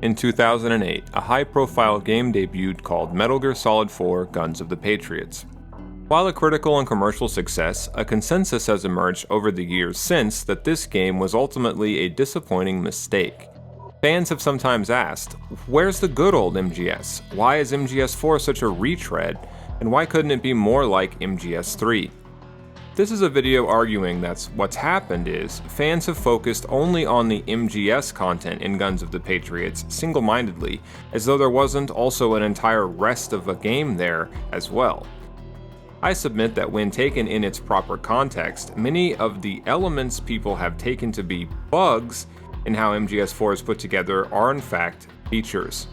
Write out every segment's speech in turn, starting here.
In 2008, a high-profile game debuted called Metal Gear Solid 4: Guns of the Patriots. While a critical and commercial success, a consensus has emerged over the years since that this game was ultimately a disappointing mistake. Fans have sometimes asked, where's the good old MGS? Why is MGS4 such a retread? And why couldn't it be more like MGS3? This is a video arguing that what's happened is, fans have focused only on the MGS content in Guns of the Patriots single-mindedly, as though there wasn't also an entire rest of a game there as well. I submit that when taken in its proper context, many of the elements people have taken to be bugs in how MGS4 is put together are in fact features.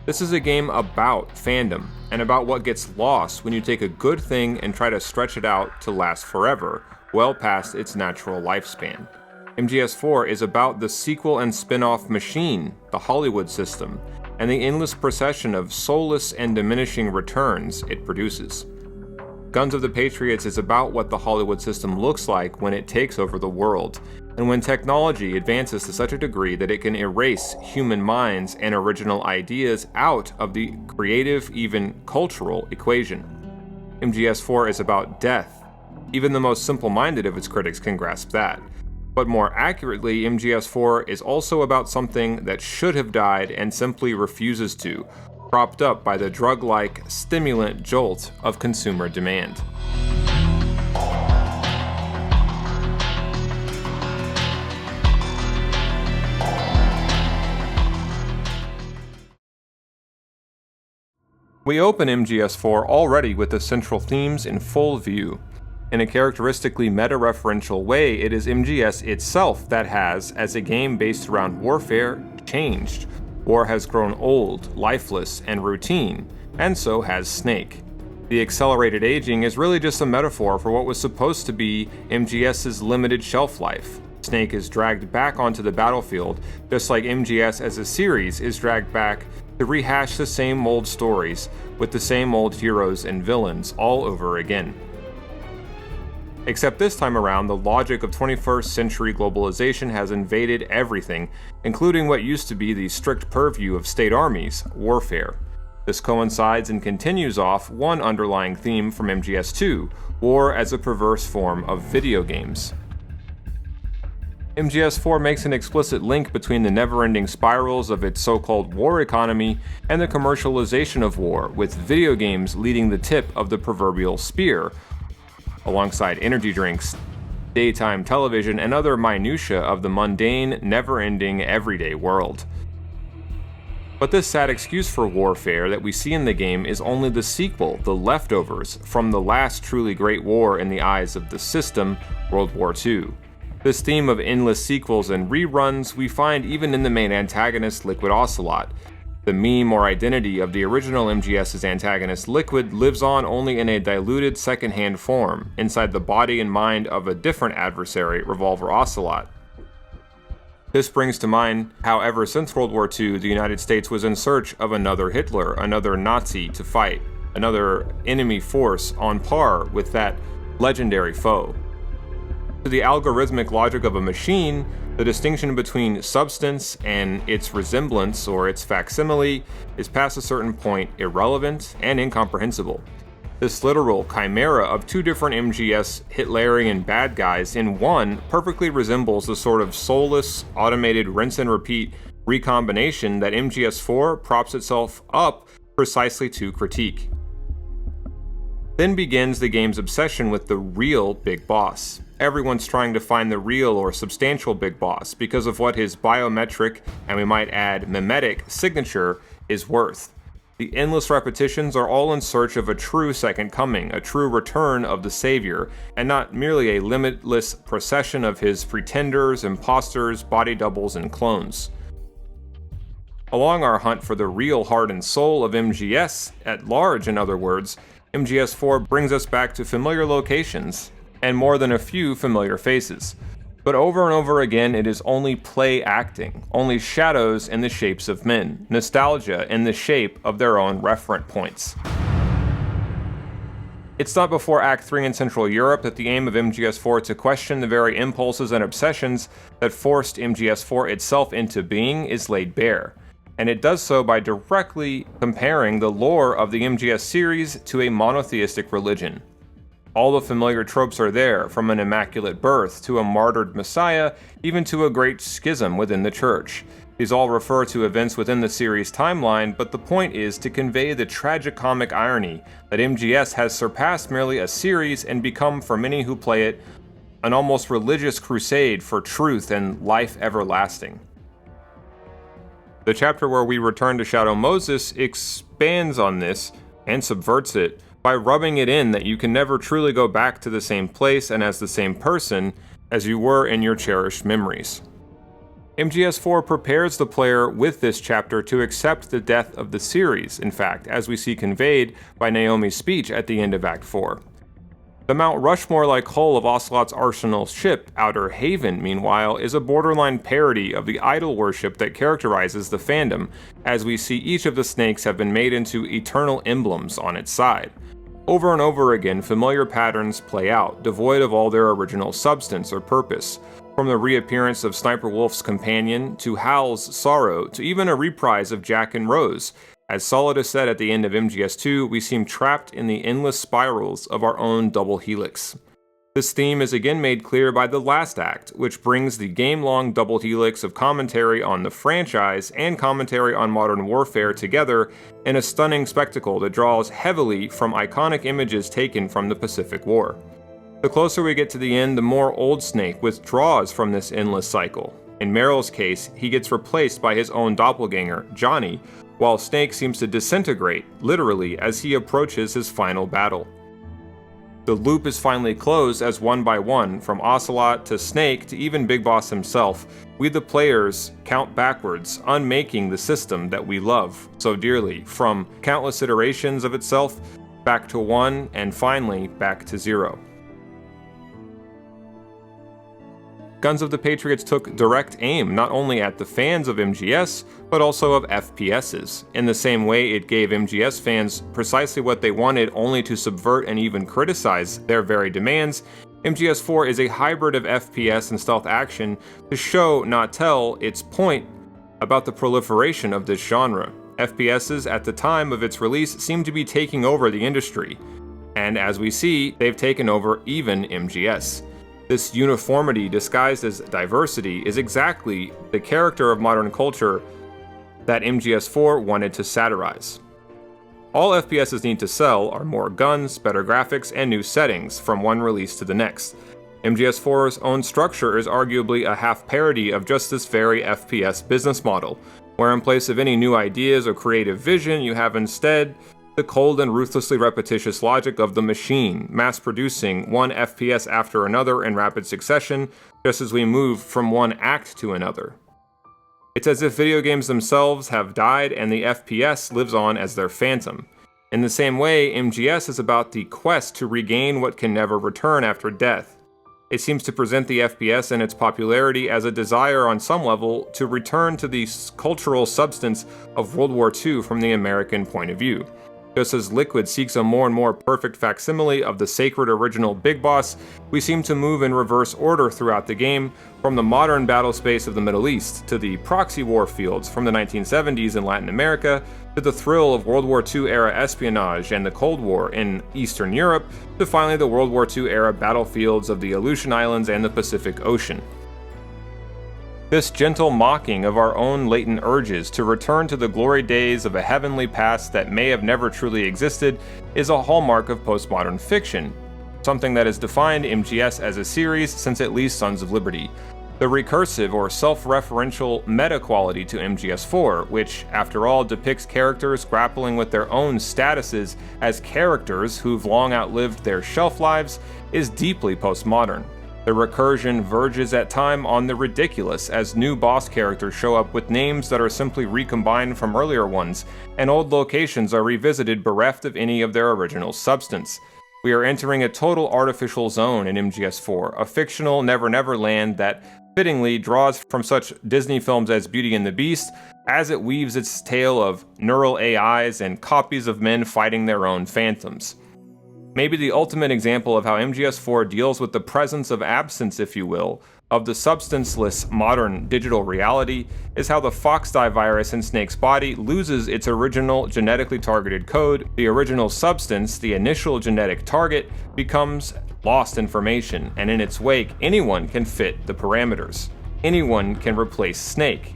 This is a game about fandom, and about what gets lost when you take a good thing and try to stretch it out to last forever, well past its natural lifespan. MGS4 is about the sequel and spin-off machine, the Hollywood system, and the endless procession of soulless and diminishing returns it produces. Guns of the Patriots is about what the Hollywood system looks like when it takes over the world, and when technology advances to such a degree that it can erase human minds and original ideas out of the creative, even cultural equation. MGS4 is about death. Even the most simple-minded of its critics can grasp that. But more accurately, MGS4 is also about something that should have died and simply refuses to, propped up by the drug-like stimulant jolt of consumer demand. We open MGS4 already with the central themes in full view. In a characteristically meta-referential way, it is MGS itself that has, as a game based around warfare, changed. War has grown old, lifeless, and routine, and so has Snake. The accelerated aging is really just a metaphor for what was supposed to be MGS's limited shelf life. Snake is dragged back onto the battlefield, just like MGS as a series is dragged back to rehash the same old stories, with the same old heroes and villains all over again. Except this time around, the logic of 21st century globalization has invaded everything, including what used to be the strict purview of state armies, warfare. This coincides and continues off one underlying theme from MGS2, war as a perverse form of video games. MGS4 makes an explicit link between the never-ending spirals of its so-called war economy and the commercialization of war, with video games leading the tip of the proverbial spear, alongside energy drinks, daytime television, and other minutiae of the mundane, never-ending, everyday world. But this sad excuse for warfare that we see in the game is only the sequel, the leftovers, from the last truly great war in the eyes of the system, World War II. This theme of endless sequels and reruns we find even in the main antagonist, Liquid Ocelot. The meme or identity of the original MGS's antagonist Liquid lives on only in a diluted second-hand form, inside the body and mind of a different adversary, Revolver Ocelot. This brings to mind how ever since World War II, the United States was in search of another Hitler, another Nazi to fight, another enemy force on par with that legendary foe. To the algorithmic logic of a machine, the distinction between substance and its resemblance or its facsimile is past a certain point irrelevant and incomprehensible. This literal chimera of two different MGS Hitlerian bad guys in one perfectly resembles the sort of soulless, automated rinse and repeat recombination that MGS4 props itself up precisely to critique. Then begins the game's obsession with the real big boss. Everyone's trying to find the real or substantial big boss because of what his biometric, and we might add mimetic, signature is worth. The endless repetitions are all in search of a true second coming, a true return of the savior, and not merely a limitless procession of his pretenders, imposters, body doubles, and clones. Along our hunt for the real heart and soul of MGS, at large in other words, MGS4 brings us back to familiar locations, and more than a few familiar faces. But over and over again, it is only play acting, only shadows in the shapes of men, nostalgia in the shape of their own referent points. It's not before Act 3 in Central Europe that the aim of MGS4 to question the very impulses and obsessions that forced MGS4 itself into being is laid bare. and it does so by directly comparing the lore of the MGS series to a monotheistic religion. All the familiar tropes are there, from an immaculate birth to a martyred messiah, even to a great schism within the church. These all refer to events within the series timeline, but the point is to convey the tragicomic irony that MGS has surpassed merely a series and become, for many who play it, an almost religious crusade for truth and life everlasting. The chapter where we return to Shadow Moses expands on this and subverts it by rubbing it in that you can never truly go back to the same place and as the same person as you were in your cherished memories. MGS4 prepares the player with this chapter to accept the death of the series, in fact, as we see conveyed by Naomi's speech at the end of Act 4. The Mount Rushmore-like hull of Ocelot's Arsenal ship, Outer Haven, meanwhile, is a borderline parody of the idol worship that characterizes the fandom, as we see each of the snakes have been made into eternal emblems on its side. Over and over again, familiar patterns play out, devoid of all their original substance or purpose. From the reappearance of Sniper Wolf's companion, to Hal's sorrow, to even a reprise of Jack and Rose. As Solidus said at the end of MGS2, we seem trapped in the endless spirals of our own double helix. This theme is again made clear by the last act, which brings the game-long double helix of commentary on the franchise and commentary on modern warfare together in a stunning spectacle that draws heavily from iconic images taken from the Pacific War. The closer we get to the end, the more Old Snake withdraws from this endless cycle. In Meryl's case, he gets replaced by his own doppelganger, Johnny, while Snake seems to disintegrate, literally, as he approaches his final battle. The loop is finally closed as one by one, from Ocelot to Snake to even Big Boss himself, we the players count backwards, unmaking the system that we love so dearly, from countless iterations of itself, back to 1, and finally back to 0. Guns of the Patriots took direct aim not only at the fans of MGS, but also of FPSs. In the same way it gave MGS fans precisely what they wanted, only to subvert and even criticize their very demands, MGS4 is a hybrid of FPS and stealth action to show, not tell, its point about the proliferation of this genre. FPSs at the time of its release seemed to be taking over the industry, and as we see, they've taken over even MGS. This uniformity disguised as diversity is exactly the character of modern culture that MGS4 wanted to satirize. All FPSs need to sell are more guns, better graphics, and new settings from one release to the next. MGS4's own structure is arguably a half parody of just this very FPS business model, where in place of any new ideas or creative vision, you have instead the cold and ruthlessly repetitious logic of the machine, mass-producing one FPS after another in rapid succession, just as we move from one act to another. It's as if video games themselves have died and the FPS lives on as their phantom. In the same way, MGS is about the quest to regain what can never return after death. It seems to present the FPS and its popularity as a desire on some level to return to the cultural substance of World War II from the American point of view. Just as Liquid seeks a more and more perfect facsimile of the sacred original Big Boss, we seem to move in reverse order throughout the game, from the modern battle space of the Middle East, to the proxy war fields from the 1970s in Latin America, to the thrill of World War II era espionage and the Cold War in Eastern Europe, to finally the World War II era battlefields of the Aleutian Islands and the Pacific Ocean. This gentle mocking of our own latent urges to return to the glory days of a heavenly past that may have never truly existed is a hallmark of postmodern fiction, something that has defined MGS as a series since at least Sons of Liberty. The recursive or self-referential meta-quality to MGS4, which, after all, depicts characters grappling with their own statuses as characters who've long outlived their shelf lives, is deeply postmodern. The recursion verges at time on the ridiculous as new boss characters show up with names that are simply recombined from earlier ones, and old locations are revisited bereft of any of their original substance. We are entering a total artificial zone in MGS4, a fictional Never Never land that fittingly draws from such Disney films as Beauty and the Beast, as it weaves its tale of neural AIs and copies of men fighting their own phantoms. Maybe the ultimate example of how MGS4 deals with the presence of absence, if you will, of the substanceless modern digital reality is how the foxdie virus in Snake's body loses its original genetically targeted code. The original substance, the initial genetic target, becomes lost information, and in its wake, anyone can fit the parameters. Anyone can replace Snake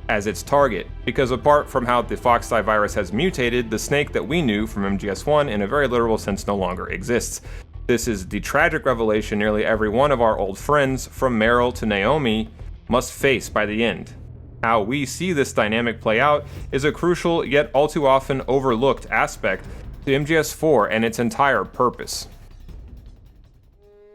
as its target, because apart from how the foxdie virus has mutated, the Snake that we knew from MGS1 in a very literal sense no longer exists. This is the tragic revelation nearly every one of our old friends, from Meryl to Naomi, must face by the end. How we see this dynamic play out is a crucial yet all too often overlooked aspect to MGS4 and its entire purpose.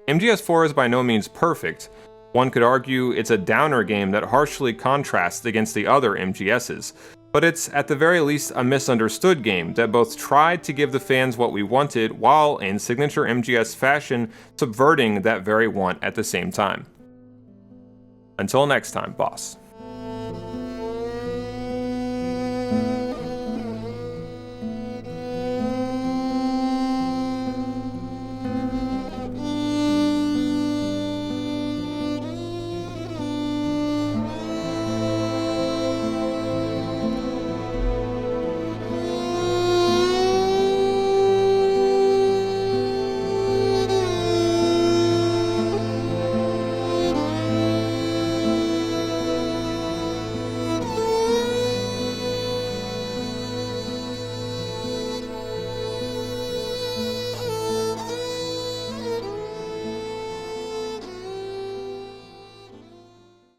MGS4 is by no means perfect. One could argue it's a downer game that harshly contrasts against the other MGSs, but it's at the very least a misunderstood game that both tried to give the fans what we wanted while, in signature MGS fashion, subverting that very want at the same time. Until next time, boss.